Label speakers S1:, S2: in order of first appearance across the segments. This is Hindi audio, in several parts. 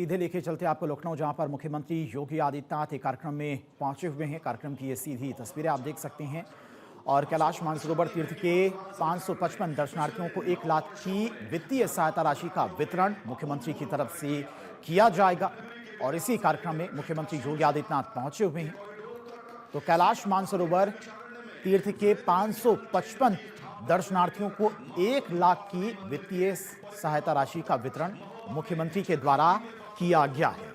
S1: सीधे लेके चलते आपको लखनऊ, जहां पर मुख्यमंत्री योगी आदित्यनाथ एक कार्यक्रम में पहुंचे हुए हैं। कार्यक्रम की ये सीधी तस्वीरें आप देख सकते हैं। और कैलाश मानसरोवर तीर्थ के 555 दर्शनार्थियों को 1 लाख की वित्तीय सहायता राशि का वितरण मुख्यमंत्री की तरफ से किया जाएगा। और इसी कार्यक्रम में मुख्यमंत्री योगी आदित्यनाथ पहुंचे हुए हैं। तो कैलाश मानसरोवर तीर्थ के 555 दर्शनार्थियों को 1 लाख की वित्तीय सहायता राशि का वितरण मुख्यमंत्री के द्वारा किया गया है।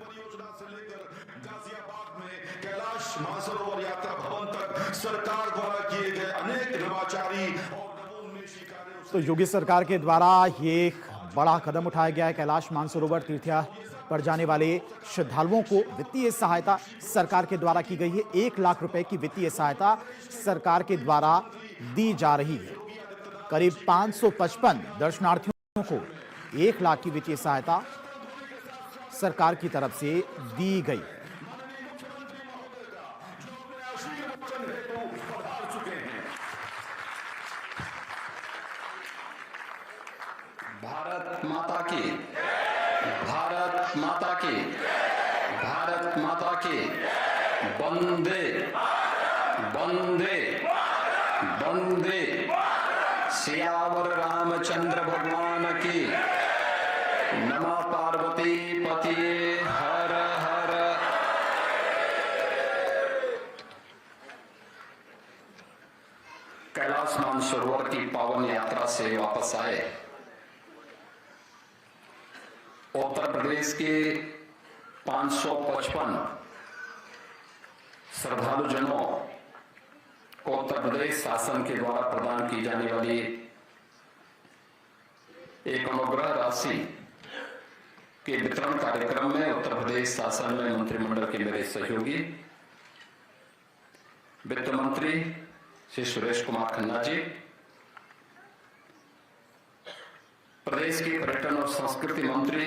S2: कैलाश मानसरोवर यात्रा भवन तक सरकार द्वारा किए गए अनेक नवाचारी
S1: तो योगी सरकार के द्वारा ये एक बड़ा कदम उठाया गया है। कैलाश मानसरोवर तीर्थ पर जाने वाले श्रद्धालुओं को वित्तीय सहायता सरकार के द्वारा की गई है। 1 लाख रुपए की वित्तीय सहायता सरकार के द्वारा दी जा रही है। करीब 555 दर्शनार्थियों को 1 लाख की वित्तीय सहायता सरकार की तरफ से दी गई।
S3: भारत माता की, भारत माता की, भारत माता की, वंदे वंदे वंदे। सियावर रामचंद्र भगवान की। नमः पार्वती पतिये हर हर। कैलाश मानसरोवर की पावन यात्रा से वापस आए उत्तर प्रदेश के 555 श्रद्धालुजनों को उत्तर प्रदेश शासन के द्वारा प्रदान की जाने वाली एक अनुग्रह राशि के वितरण कार्यक्रम में उत्तर प्रदेश शासन में मंत्रिमंडल के मेरे सहयोगी वित्त मंत्री श्री सुरेश कुमार खन्ना जी, प्रदेश के पर्यटन और संस्कृति मंत्री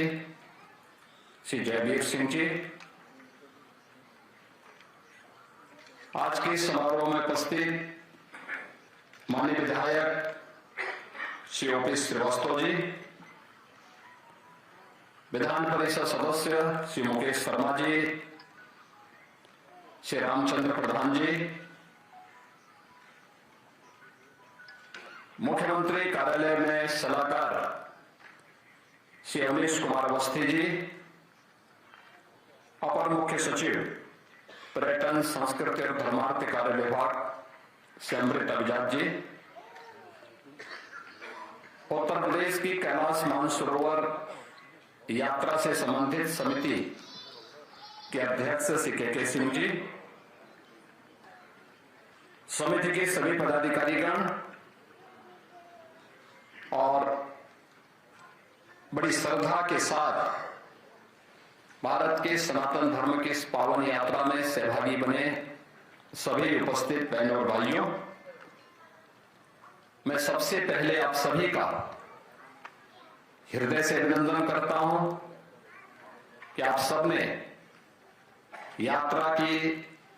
S3: श्री जयवीर सिंह जी, आज के समारोह में उपस्थित माननीय विधायक श्री ओपी श्रीवास्तव जी, विधान परिषद सदस्य श्री मुकेश शर्मा जी, श्री रामचंद्र प्रधान जी, मुख्यमंत्री कार्यालय में सलाहकार श्री अवनीश कुमार अवस्थी जी, अपर मुख्य सचिव पर्यटन संस्कृति और धर्मार्थ कार्य विभाग श्री अमृत अभिजात जी, उत्तर प्रदेश की कैलाश मानसरोवर यात्रा से संबंधित समिति के अध्यक्ष श्री के सिंह जी, समिति के सभी पदाधिकारीगण और बड़ी श्रद्धा के साथ भारत के सनातन धर्म की इस पावन यात्रा में सहभागी बने सभी उपस्थित बहनों और भाइयों, मैं सबसे पहले आप सभी का हृदय से अभिनंदन करता हूं कि आप सबने यात्रा की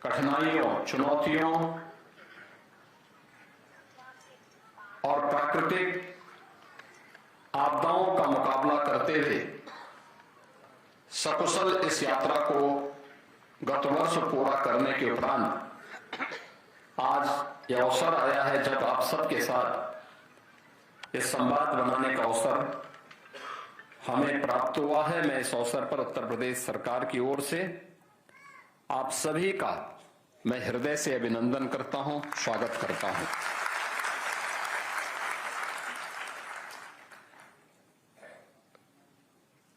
S3: कठिनाइयों, चुनौतियों और प्राकृतिक आपदाओं का मुकाबला करते हुए सकुशल इस यात्रा को गत वर्ष पूरा करने के उपरांत आज यह अवसर आया है जब आप सबके साथ इस संवाद बनाने का अवसर हमें प्राप्त हुआ है। मैं इस अवसर पर उत्तर प्रदेश सरकार की ओर से आप सभी का मैं हृदय से अभिनंदन करता हूं, स्वागत करता हूं।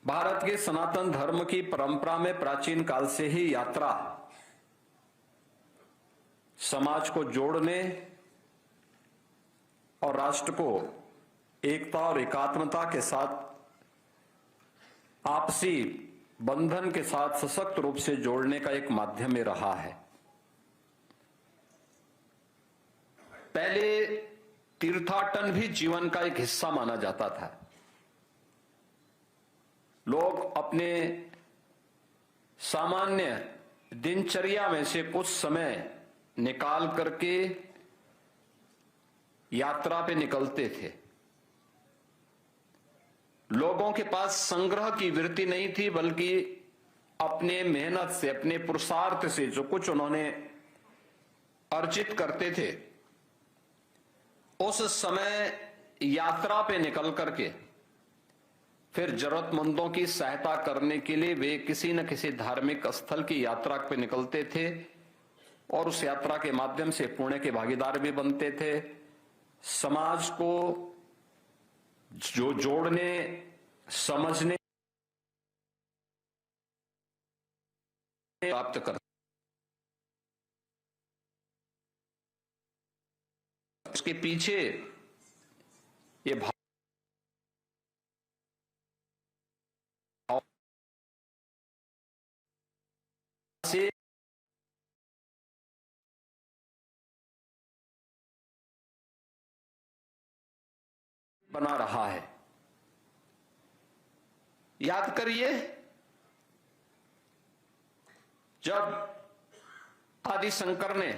S3: भारत के सनातन धर्म की परंपरा में प्राचीन काल से ही यात्रा समाज को जोड़ने और राष्ट्र को एकता और एकात्मता के साथ आपसी बंधन के साथ सशक्त रूप से जोड़ने का एक माध्यम में रहा है। पहले तीर्थाटन भी जीवन का एक हिस्सा माना जाता था। लोग अपने सामान्य दिनचर्या में से कुछ समय निकाल करके यात्रा पे निकलते थे। लोगों के पास संग्रह की वृत्ति नहीं थी, बल्कि अपने मेहनत से, अपने पुरुषार्थ से जो कुछ उन्होंने अर्जित करते थे, उस समय यात्रा पे निकल करके फिर जरूरतमंदों की सहायता करने के लिए वे किसी न किसी धार्मिक स्थल की यात्रा पे निकलते थे और उस यात्रा के माध्यम से पुण्य के भागीदार भी बनते थे। समाज को जो जोड़ने, समझने, प्राप्त कर, उसके पीछे ये भाव से बना रहा है। याद करिए, जब आदि शंकर ने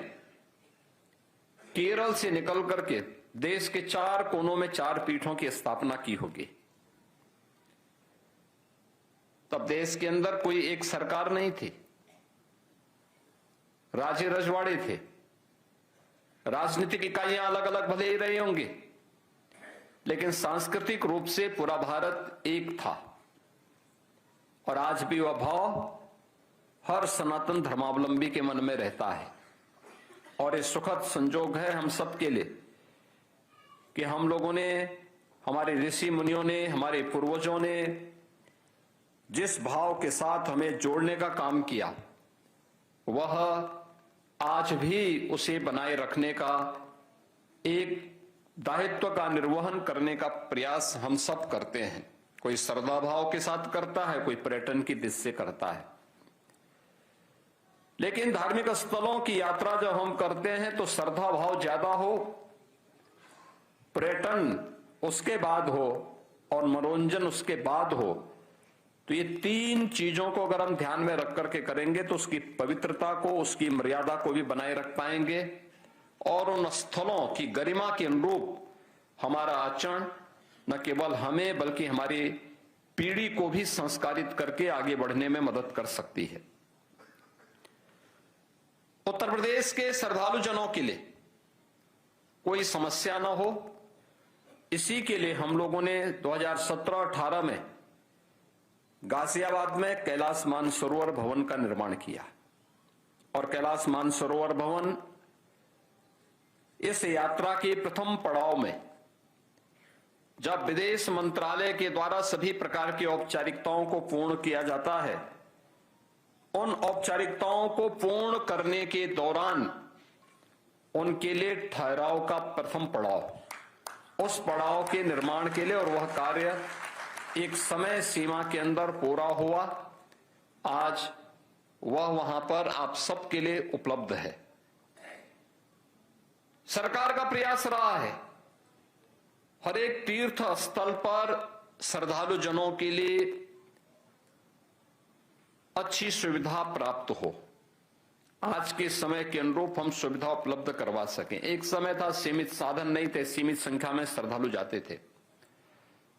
S3: केरल से निकल करके देश के 4 कोनों में 4 पीठों की स्थापना की होगी, तब देश के अंदर कोई एक सरकार नहीं थी, राज्य रजवाड़े थे, राजनीतिक इकाइयां अलग अलग भले ही रही होंगी, लेकिन सांस्कृतिक रूप से पूरा भारत एक था। और आज भी वह भाव हर सनातन धर्मावलंबी के मन में रहता है। और ये सुखद संजोग है हम सब के लिए कि हम लोगों ने, हमारे ऋषि मुनियों ने, हमारे पूर्वजों ने जिस भाव के साथ हमें जोड़ने का काम किया, वह आज भी उसे बनाए रखने का, एक दायित्व का निर्वहन करने का प्रयास हम सब करते हैं। कोई श्रद्धा भाव के साथ करता है, कोई पर्यटन की दृष्टि से करता है। लेकिन धार्मिक स्थलों की यात्रा जब हम करते हैं तो श्रद्धा भाव ज्यादा हो, पर्यटन उसके बाद हो और मनोरंजन उसके बाद हो, तो ये 3 चीजों को अगर हम ध्यान में रख करके करेंगे तो उसकी पवित्रता को, उसकी मर्यादा को भी बनाए रख पाएंगे और उन स्थलों की गरिमा के अनुरूप हमारा आचरण न केवल हमें बल्कि हमारी पीढ़ी को भी संस्कारित करके आगे बढ़ने में मदद कर सकती है। उत्तर प्रदेश के श्रद्धालु जनों के लिए कोई समस्या न हो, इसी के लिए हम लोगों ने 2017-18 में गाजियाबाद में कैलाश मानसरोवर भवन का निर्माण किया। और कैलाश मानसरोवर भवन इस यात्रा के प्रथम पड़ाव में, जब विदेश मंत्रालय के द्वारा सभी प्रकार की औपचारिकताओं को पूर्ण किया जाता है, उन औपचारिकताओं को पूर्ण करने के दौरान उनके लिए ठहराव का प्रथम पड़ाव, उस पड़ाव के निर्माण के लिए, और वह कार्य एक समय सीमा के अंदर पूरा हुआ। आज वह वहां पर आप सबके लिए उपलब्ध है। सरकार का प्रयास रहा है हर एक तीर्थ स्थल पर श्रद्धालु जनों के लिए अच्छी सुविधा प्राप्त हो, आज के समय के अनुरूप हम सुविधा उपलब्ध करवा सकें। एक समय था सीमित साधन नहीं थे, सीमित संख्या में श्रद्धालु जाते थे।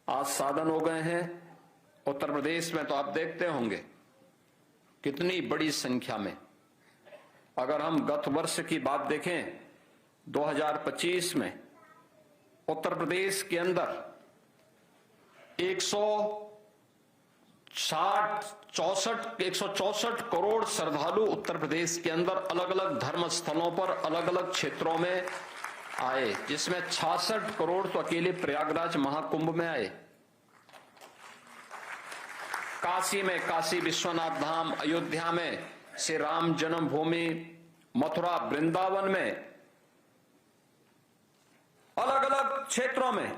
S3: आज साधन हो गए हैं। उत्तर प्रदेश में तो आप देखते होंगे कितनी बड़ी संख्या में, अगर हम गत वर्ष की बात देखें 2025 में उत्तर प्रदेश के अंदर 164 करोड़ श्रद्धालु उत्तर प्रदेश के अंदर अलग अलग धर्म स्थलों पर अलग अलग क्षेत्रों में आए, जिसमें 66 करोड़ तो अकेले प्रयागराज महाकुंभ में आए। काशी में काशी विश्वनाथ धाम, अयोध्या में श्री राम जन्मभूमि, मथुरा वृंदावन में, अलग अलग क्षेत्रों में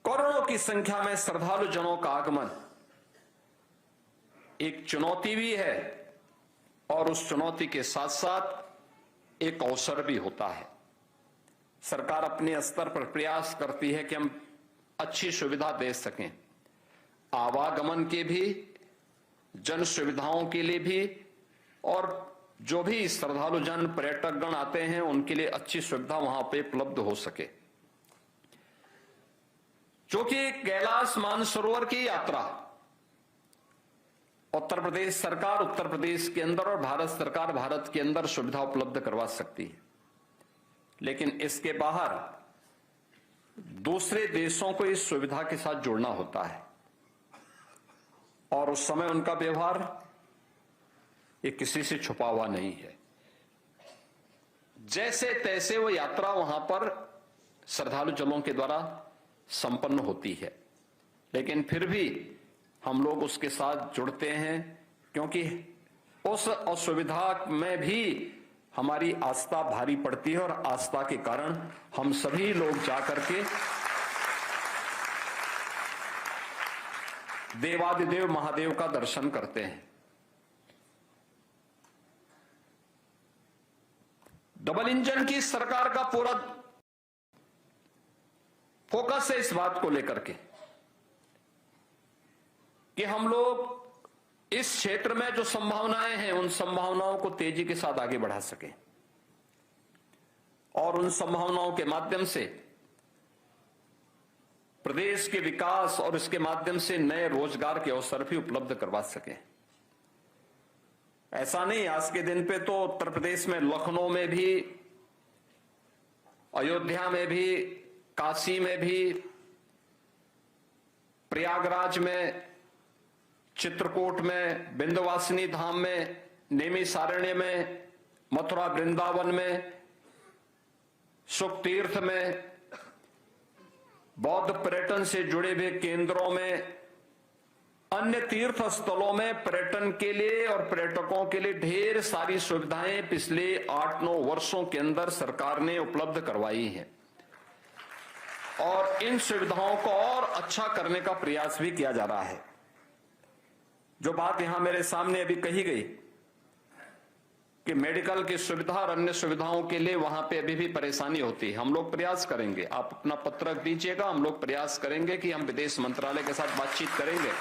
S3: करोड़ों की संख्या में श्रद्धालु जनों का आगमन एक चुनौती भी है और उस चुनौती के साथ साथ एक अवसर भी होता है। सरकार अपने स्तर पर प्रयास करती है कि हम अच्छी सुविधा दे सकें, आवागमन के भी, जन सुविधाओं के लिए भी, और जो भी श्रद्धालु जन पर्यटक गण आते हैं उनके लिए अच्छी सुविधा वहां पे उपलब्ध हो सके। चूंकि कैलाश मानसरोवर की यात्रा उत्तर प्रदेश सरकार उत्तर प्रदेश के अंदर और भारत सरकार भारत के अंदर सुविधा उपलब्ध करवा सकती है, लेकिन इसके बाहर दूसरे देशों को इस सुविधा के साथ जोड़ना होता है और उस समय उनका व्यवहार ये किसी से छुपा हुआ नहीं है। जैसे तैसे वो यात्रा वहां पर श्रद्धालु जलों के द्वारा संपन्न होती है, लेकिन फिर भी हम लोग उसके साथ जुड़ते हैं क्योंकि उस असुविधा में भी हमारी आस्था भारी पड़ती है और आस्था के कारण हम सभी लोग जाकर के देवादिदेव महादेव का दर्शन करते हैं। डबल इंजन की सरकार का पूरा फोकस है इस बात को लेकर के कि हम लोग इस क्षेत्र में जो संभावनाएं हैं उन संभावनाओं को तेजी के साथ आगे बढ़ा सकें और उन संभावनाओं के माध्यम से प्रदेश के विकास और इसके माध्यम से नए रोजगार के अवसर भी उपलब्ध करवा सकें। ऐसा नहीं, आज के दिन पे तो उत्तर प्रदेश में लखनऊ में भी, अयोध्या में भी, काशी में भी, प्रयागराज में, चित्रकूट में, विंध्यवासिनी धाम में, नेमिषारण्य में, मथुरा वृंदावन में, सुख तीर्थ में, बौद्ध पर्यटन से जुड़े हुए केंद्रों में, अन्य तीर्थ स्थलों में पर्यटन के लिए और पर्यटकों के लिए ढेर सारी सुविधाएं पिछले 8-9 वर्षों के अंदर सरकार ने उपलब्ध करवाई हैं और इन सुविधाओं को और अच्छा करने का प्रयास भी किया जा रहा है। जो बात यहां मेरे सामने अभी कही गई कि मेडिकल की सुविधा और अन्य सुविधाओं के लिए वहां पे अभी भी परेशानी होती है, हम लोग प्रयास करेंगे। आप अपना पत्रक दीजिएगा, हम लोग प्रयास करेंगे कि हम विदेश मंत्रालय के साथ बातचीत करेंगे